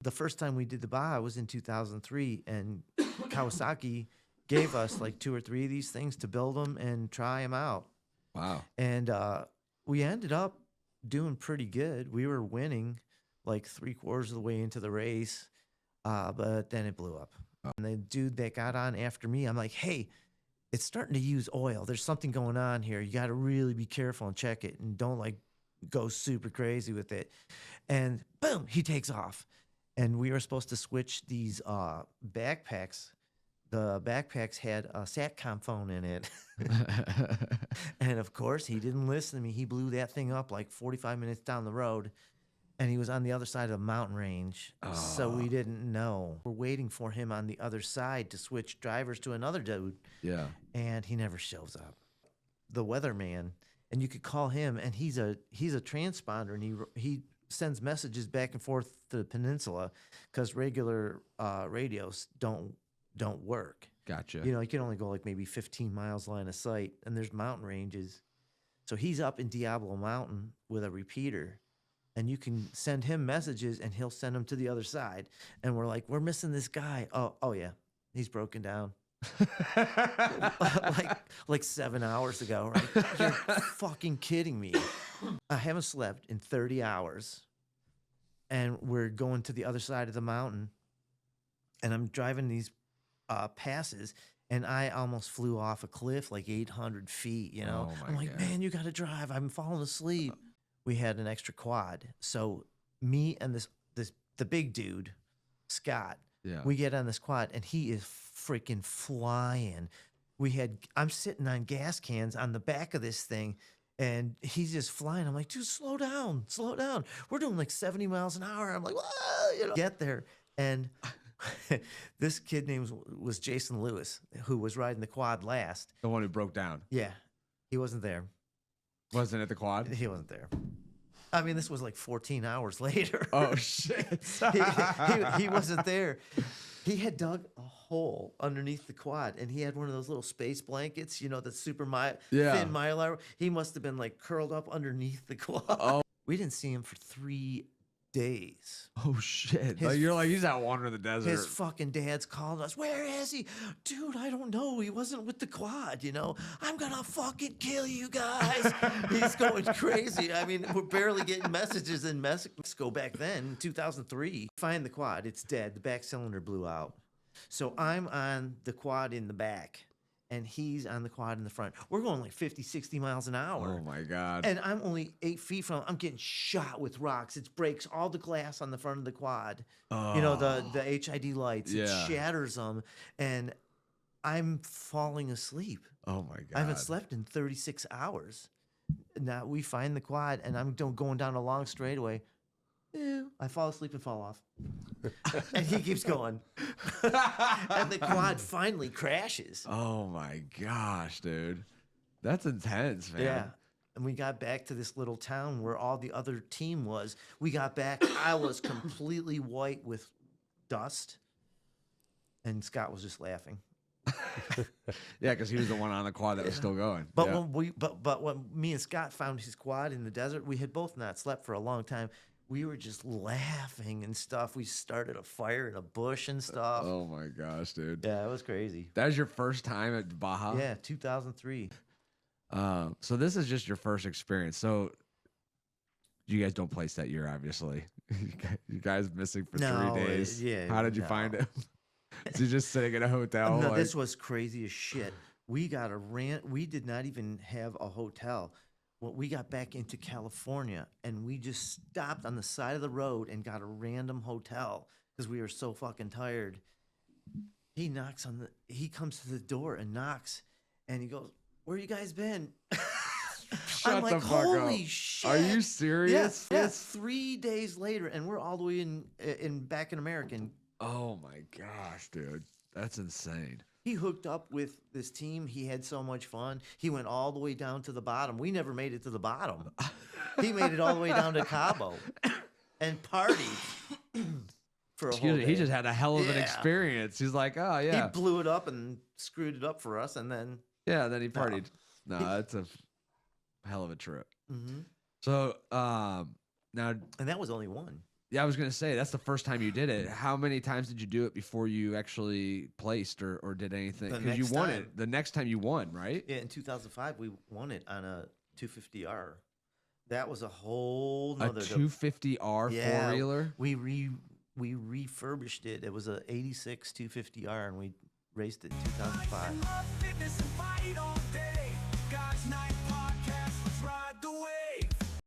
The first time we did the Baja was in 2003, and Kawasaki gave us like 2 or 3 of these things to build them and try them out. Wow. And we ended up doing pretty good. We were winning like 3/4 of the way into the race, but then it blew up. Oh. And the dude that got on after me, I'm like, hey, it's starting to use oil. There's something going on here. You got to really be careful and check it, and don't like go super crazy with it. And boom, he takes off. And we were supposed to switch these backpacks. The backpacks had a SATCOM phone in it. And of course, he didn't listen to me. He blew that thing up like 45 minutes down the road. And he was on the other side of the mountain range. So we didn't know. We're waiting for him on the other side to switch drivers to another dude. Yeah. And he never shows up. The weatherman, and you could call him, and he's a transponder, and he sends messages back and forth to the peninsula because regular radios don't work. Gotcha. You can only go like maybe 15 miles line of sight, and there's mountain ranges. So he's up in Diablo Mountain with a repeater, and you can send him messages, and he'll send them to the other side. And we're like, we're missing this guy. Oh yeah, he's broken down. like 7 hours ago, right? You're fucking kidding me. I haven't slept in 30 hours, and we're going to the other side of the mountain, and I'm driving these passes, and I almost flew off a cliff like 800 feet, Oh my I'm like, God. man, you got to drive. I'm falling asleep. We had an extra quad. So me and the big dude, Scott, Yeah. we get on this quad, and he is freaking flying. I'm sitting on gas cans on the back of this thing, and he's just flying. I'm like, dude, slow down. We're doing like 70 miles an hour. I'm like, whoa, Get there, and this kid was Jason Lewis, who was riding the quad last. The one who broke down. Yeah, he wasn't there. Wasn't it the quad? He wasn't there. I mean, this was like 14 hours later. Oh, shit. he wasn't there. He had dug a hole underneath the quad, and he had one of those little space blankets, the super thin Mylar. He must have been like curled up underneath the quad. Oh. We didn't see him for 3 days. Oh, shit. You're like, he's out wandering the desert. His fucking dad's calling us. Where is he? Dude, I don't know. He wasn't with the quad, I'm going to fucking kill you guys. He's going crazy. I mean, we're barely getting messages in Mexico back then, 2003. Find the quad. It's dead. The back cylinder blew out. So I'm on the quad in the back, and he's on the quad in the front. We're going like 50, 60 miles an hour. Oh, my God. And I'm only 8 feet from him. I'm getting shot with rocks. It breaks all the glass on the front of the quad. Oh. The HID lights. Yeah. It shatters them. And I'm falling asleep. Oh, my God. I haven't slept in 36 hours. Now we find the quad, and I'm going down a long straightaway. I fall asleep and fall off. And he keeps going. And the quad finally crashes. Oh, my gosh, dude. That's intense, man. Yeah. And we got back to this little town where all the other team was. We got back. I was completely white with dust. And Scott was just laughing. Yeah, because he was the one on the quad that was still going. But Yeah. when me and Scott found his quad in the desert, we had both not slept for a long time. We were just laughing and stuff. We started a fire in a bush and stuff. Oh, my gosh, dude. Yeah, it was crazy. That was your first time at Baja? Yeah, 2003. So this is just your first experience. So you guys don't place that year, obviously. You guys missing for 3 days. Yeah. How did you find him? So you're just sitting in a hotel? No, this was crazy as shit. We got a rent. We did not even have a hotel. Well, we got back into California, and we just stopped on the side of the road and got a random hotel because we were so fucking tired. He comes to the door and knocks, and he goes, "Where you guys been?" Shut I'm like, the fuck holy up. shit. Are you serious? Yes. 3 days later, and we're all the way back in America. Oh my gosh, dude. That's insane. He hooked up with this team. He had so much fun. He went all the way down to the bottom. We never made it to the bottom. He made it all the way down to Cabo and partied for a whole day. He just had a hell of an experience. He's like, oh, yeah. He blew it up and screwed it up for us, and then... Yeah, then he partied. No, that's a hell of a trip. Mm-hmm. So, now... And that was only one. Yeah, I was gonna say that's the first time you did it. How many times did you do it before you actually placed or did anything? The Because you next won time. it. The next time you won, right? Yeah, in 2005, we won it on a 250R. That was a whole A nother. 250R Yeah, four-wheeler. we refurbished it. It was a 86 250R, and we raced it in 2005.